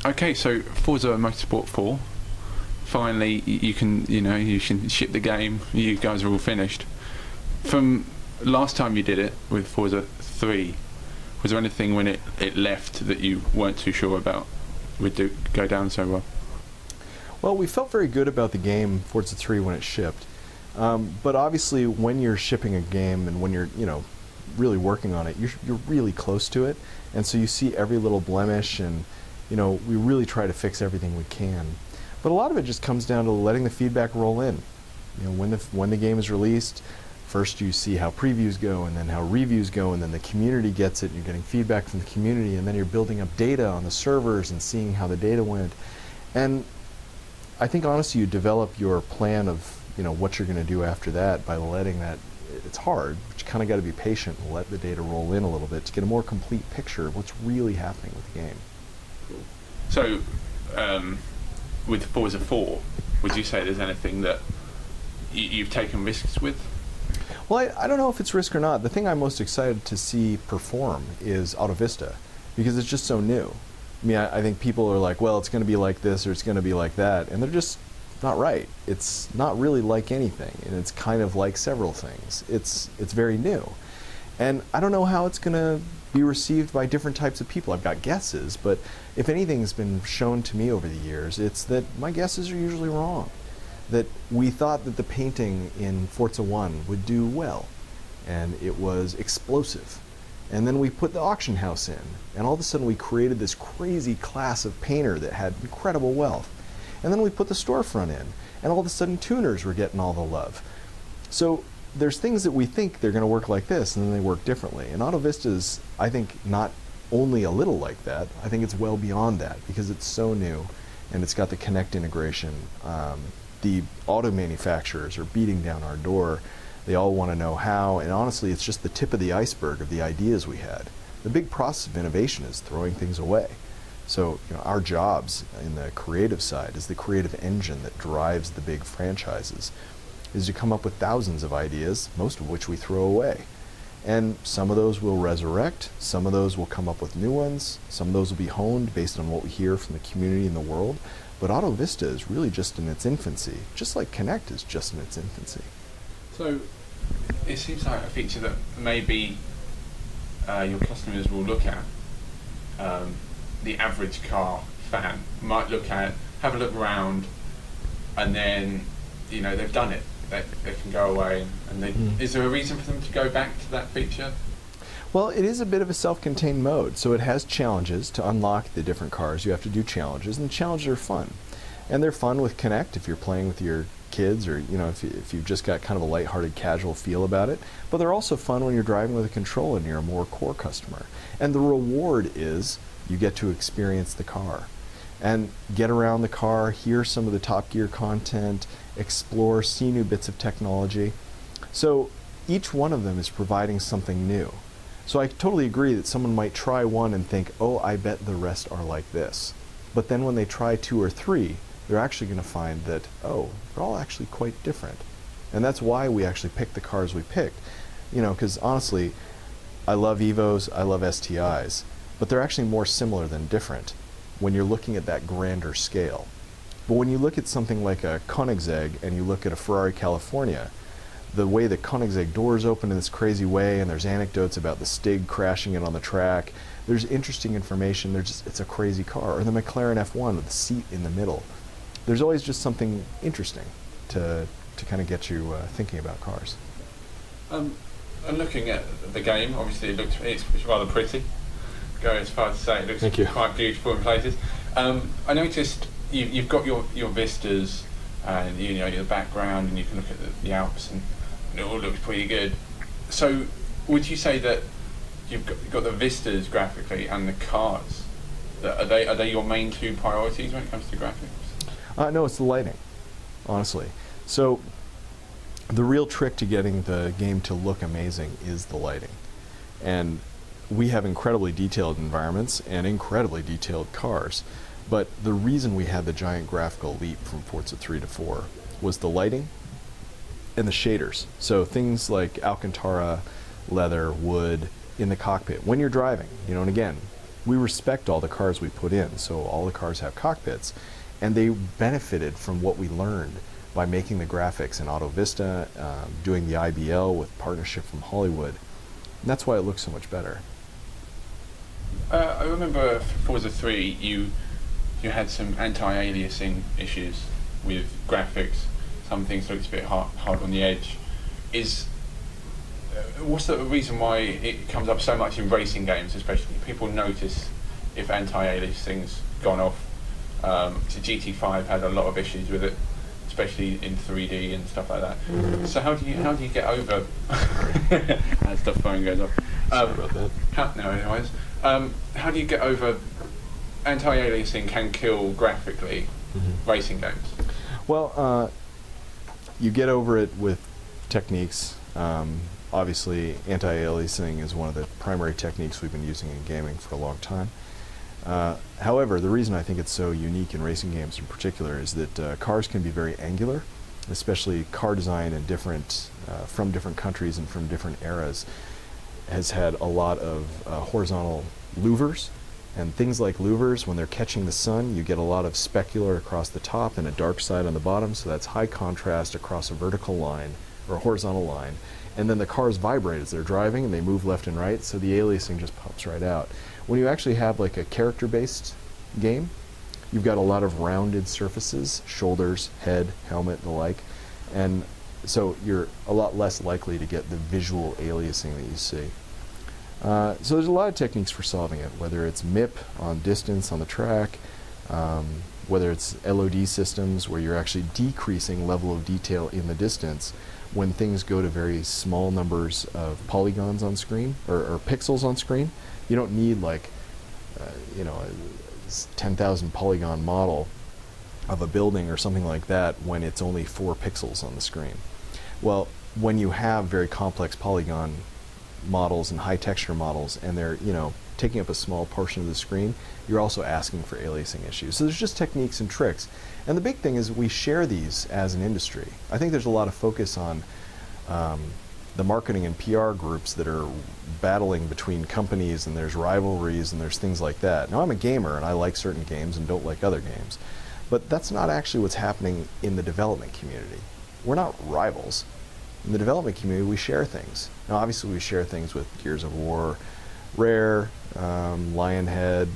Okay, so Forza Motorsport 4. Finally, you can ship the game. You guys are all finished. From last time you did it with Forza 3, was there anything when it left that you weren't too sure about would go down so well? Well, we felt very good about the game Forza 3 when it shipped. But obviously, when you're shipping a game and when you're, really working on it, you're really close to it, and so you see every little blemish, and we really try to fix everything we can. But a lot of it just comes down to letting the feedback roll in. When the game is released, first you see how previews go, and then how reviews go, and then the community gets it, and you're getting feedback from the community, and then you're building up data on the servers and seeing how the data went. And I think honestly, you develop your plan of what you're going to do after that by letting that. It's hard, but you kind of got to be patient and let the data roll in a little bit to get a more complete picture of what's really happening with the game. So, with Forza 4, would you say there's anything that you've taken risks with? Well, I don't know if it's risk or not. The thing I'm most excited to see perform is Auto Vista, because it's just so new. I mean, I think people are like, well, it's going to be like this or it's going to be like that, and they're just not right. It's not really like anything, and it's kind of like several things. It's very new, and I don't know how it's going to be received by different types of people. I've got guesses, but if anything's been shown to me over the years, it's that my guesses are usually wrong. That we thought that the painting in Forza 1 would do well, and it was explosive. And then we put the auction house in, and all of a sudden we created this crazy class of painter that had incredible wealth. And then we put the storefront in, and all of a sudden tuners were getting all the love. So there's things that we think they're going to work like this, and then they work differently. And Auto Vista's, I think, not only a little like that, I think it's well beyond that, because it's so new, and it's got the Connect integration. The auto manufacturers are beating down our door. They all want to know how, and honestly, it's just the tip of the iceberg of the ideas we had. The big process of innovation is throwing things away. So our jobs in the creative side is the creative engine that drives the big franchises, is to come up with thousands of ideas, most of which we throw away. And some of those will resurrect, some of those will come up with new ones, some of those will be honed based on what we hear from the community in the world. But Auto Vista is really just in its infancy, just like Connect is just in its infancy. So it seems like a feature that maybe your customers will look at. The average car fan might look at, have a look around, and then they've done it. They can go away, and they. Is there a reason for them to go back to that feature? Well, it is a bit of a self-contained mode, so it has challenges to unlock the different cars. You have to do challenges, and challenges are fun, and they're fun with Connect if you're playing with your kids, or if you've just got kind of a lighthearted, casual feel about it. But they're also fun when you're driving with a controller and you're a more core customer. And the reward is you get to experience the car and get around the car, hear some of the Top Gear content, explore, see new bits of technology. So each one of them is providing something new. So I totally agree that someone might try one and think, oh, I bet the rest are like this. But then when they try 2 or 3, they're actually going to find that, oh, they're all actually quite different. And that's why we actually picked the cars we picked. Because honestly, I love Evos, I love STIs, but they're actually more similar than different when you're looking at that grander scale. But when you look at something like a Koenigsegg and you look at a Ferrari California, the way the Koenigsegg doors open in this crazy way, and there's anecdotes about the Stig crashing it on the track, there's interesting information, it's a crazy car. Or the McLaren F1 with the seat in the middle. There's always just something interesting to kind of get you thinking about cars. And looking at the game, obviously it's rather pretty. Go as far as to say it looks quite beautiful in places. I noticed you've got your vistas and your background, and you can look at the Alps, and it all looks pretty good. So would you say that you've got the vistas graphically and the cars? Are they your main 2 priorities when it comes to graphics? No, it's the lighting, honestly. So the real trick to getting the game to look amazing is the lighting. And we have incredibly detailed environments and incredibly detailed cars. But the reason we had the giant graphical leap from Forza 3 to 4 was the lighting and the shaders. So things like Alcantara, leather, wood in the cockpit when you're driving. And again, we respect all the cars we put in, so all the cars have cockpits, and they benefited from what we learned by making the graphics in Auto Vista, doing the IBL with partnership from Hollywood. And that's why it looks so much better. I remember Forza 3, you had some anti-aliasing issues with graphics. Some things looked a bit hard on the edge. What's the reason why it comes up so much in racing games, especially? People notice if anti-aliasing's gone off. So GT5 had a lot of issues with it, especially in 3D and stuff like that. So how do you get over as the phone goes off? Sorry about that. How do you get over anti-aliasing can kill graphically racing games? Well, you get over it with techniques. Obviously, anti-aliasing is one of the primary techniques we've been using in gaming for a long time. However, the reason I think it's so unique in racing games in particular is that cars can be very angular, especially car design in from different countries and from different eras has had a lot of horizontal louvers. And things like louvers, when they're catching the sun, you get a lot of specular across the top and a dark side on the bottom, so that's high contrast across a vertical line or a horizontal line. And then the cars vibrate as they're driving and they move left and right, so the aliasing just pops right out. When you actually have like a character-based game, you've got a lot of rounded surfaces, shoulders, head, helmet, and the like, and so you're a lot less likely to get the visual aliasing that you see. So there's a lot of techniques for solving it, whether it's MIP on distance on the track, whether it's LOD systems where you're actually decreasing level of detail in the distance when things go to very small numbers of polygons on screen, or pixels on screen. You don't need like, a 10,000 polygon model of a building or something like that when it's only 4 pixels on the screen. Well, when you have very complex polygon models and high texture models and they're taking up a small portion of the screen, you're also asking for aliasing issues. So there's just techniques and tricks, and the big thing is we share these as an industry. I think there's a lot of focus on the marketing and PR groups that are battling between companies, and there's rivalries and there's things like that. Now, I'm a gamer and I like certain games and don't like other games, but that's not actually what's happening in the development community. We're not rivals. In the development community, we share things. Now, obviously, we share things with Gears of War, Rare, Lionhead,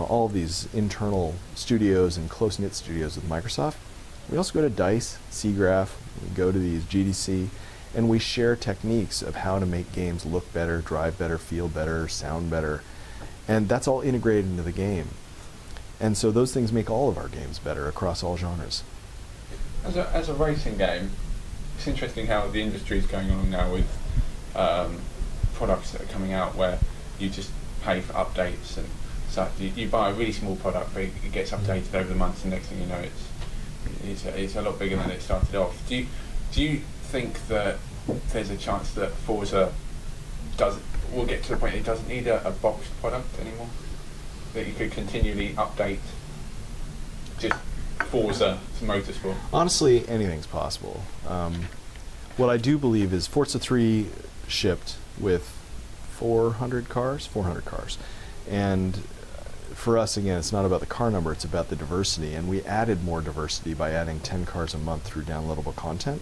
all of these internal studios and close-knit studios with Microsoft. We also go to DICE, SIGGRAPH, we go to these GDC, and we share techniques of how to make games look better, drive better, feel better, sound better, and that's all integrated into the game. And so those things make all of our games better across all genres. As a racing game, it's interesting how the industry is going on now with products that are coming out where you just pay for updates and such. You buy a really small product, but it gets updated over the months, and next thing you know, it's a lot bigger than it started off. Do you think that there's a chance that Forza will get to the point it doesn't need a boxed product anymore? That you could continually update just Forza Motorsport? Honestly, anything's possible. What I do believe is Forza 3 shipped with 400 cars, and for us, again, it's not about the car number, it's about the diversity, and we added more diversity by adding 10 cars a month through downloadable content,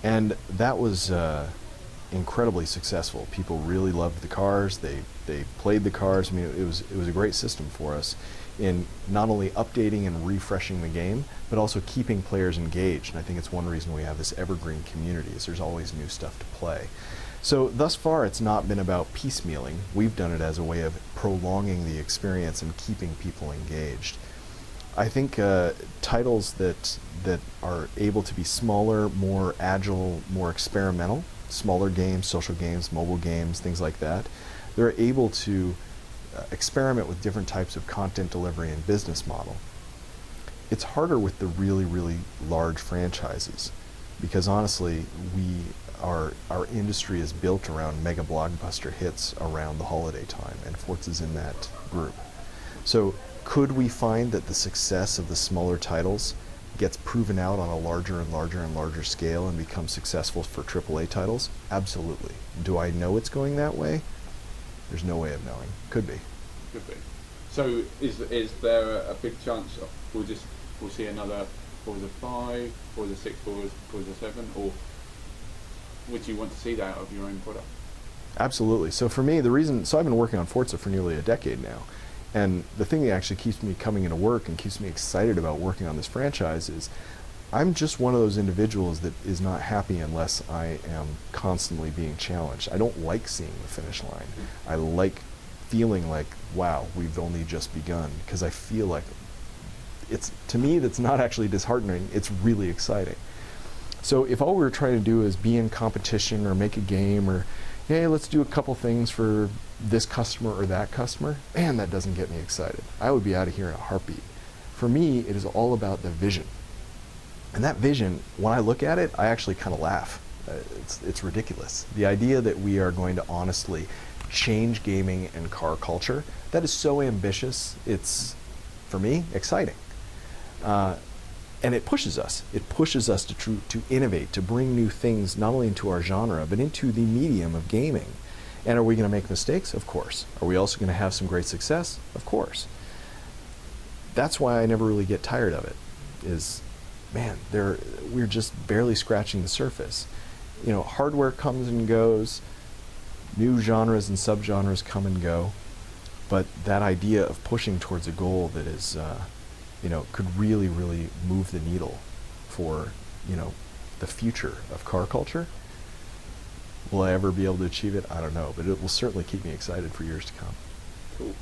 and that was incredibly successful. People really loved the cars, they played the cars. I mean, it was a great system for us in not only updating and refreshing the game, but also keeping players engaged. And I think it's one reason we have this evergreen community, is there's always new stuff to play. So thus far, it's not been about piecemealing. We've done it as a way of prolonging the experience and keeping people engaged. I think titles that are able to be smaller, more agile, more experimental, smaller games, social games, mobile games, things like that, they're able to experiment with different types of content delivery and business model. It's harder with the really, really large franchises, because honestly, our industry is built around mega blockbuster hits around the holiday time, and Forza's in that group. So could we find that the success of the smaller titles gets proven out on a larger and larger and larger scale and becomes successful for AAA titles? Absolutely. Do I know it's going that way? There's no way of knowing. Could be. Could be. So is there a big chance we'll see another Forza 5, Forza 6, Forza 7, or would you want to see that out of your own product? Absolutely. So for me, so I've been working on Forza for nearly a decade now, and the thing that actually keeps me coming into work and keeps me excited about working on this franchise is I'm just one of those individuals that is not happy unless I am constantly being challenged. I don't like seeing the finish line. I like feeling like, wow, we've only just begun, because I feel like to me, that's not actually disheartening, it's really exciting. So if all we were trying to do is be in competition or make a game or, hey, let's do a couple things for this customer or that customer, man, that doesn't get me excited. I would be out of here in a heartbeat. For me, it is all about the vision. And that vision, when I look at it, I actually kind of laugh. It's ridiculous. The idea that we are going to honestly change gaming and car culture, that is so ambitious, it's, for me, exciting. And it pushes us. It pushes us to innovate, to bring new things not only into our genre, but into the medium of gaming. And are we going to make mistakes? Of course. Are we also going to have some great success? Of course. That's why I never really get tired of it, is, man, we're just barely scratching the surface. You know, hardware comes and goes, new genres and subgenres come and go, but that idea of pushing towards a goal that is, you know, could really, really move the needle for, you know, the future of car culture. Will I ever be able to achieve it? I don't know, but it will certainly keep me excited for years to come. Cool.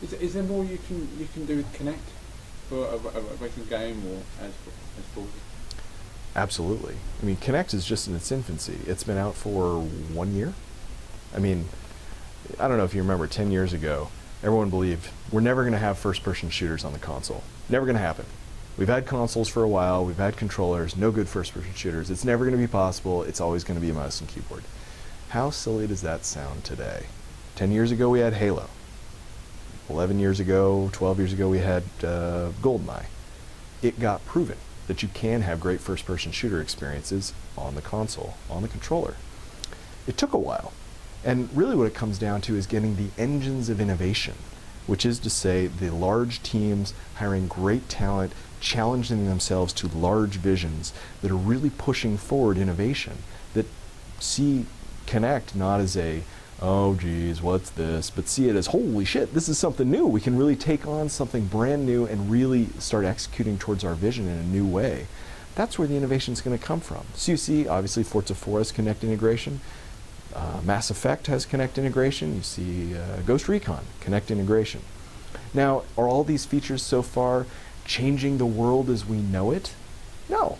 Is there more you can do with Connect for a racing game or as Forza? Absolutely. I mean, Connect is just in its infancy. It's been out for 1 year. I mean, I don't know if you remember, 10 years ago, everyone believed we're never going to have first-person shooters on the console. Never going to happen. We've had consoles for a while, we've had controllers, no good first-person shooters. It's never going to be possible, it's always going to be a mouse and keyboard. How silly does that sound today? 10 years ago we had Halo. 11 years ago, 12 years ago we had GoldenEye. It got proven that you can have great first-person shooter experiences on the console, on the controller. It took a while. And really what it comes down to is getting the engines of innovation, which is to say the large teams hiring great talent, challenging themselves to large visions that are really pushing forward innovation, that see Connect not as a, oh geez, what's this, but see it as, holy shit, this is something new. We can really take on something brand new and really start executing towards our vision in a new way. That's where the innovation is going to come from. So you see, obviously, Forza 4 has Connect integration. Mass Effect has Connect integration. You see Ghost Recon, Connect integration. Now, are all these features so far changing the world as we know it? No.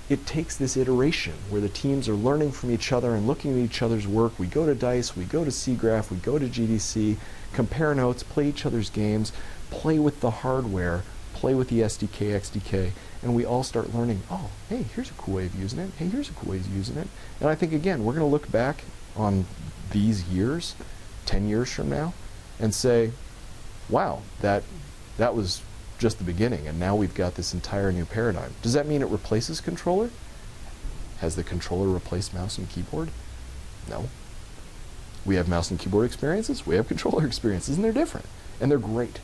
It takes this iteration where the teams are learning from each other and looking at each other's work. We go to DICE, we go to SIGGRAPH, we go to GDC, compare notes, play each other's games, play with the hardware, play with the SDK, XDK, and we all start learning, oh, hey, here's a cool way of using it. Hey, here's a cool way of using it. And I think, again, we're going to look back on these years, 10 years from now, and say, wow, that was just the beginning, and now we've got this entire new paradigm. Does that mean it replaces controller? Has the controller replaced mouse and keyboard? No. We have mouse and keyboard experiences, we have controller experiences, and they're different, and they're great.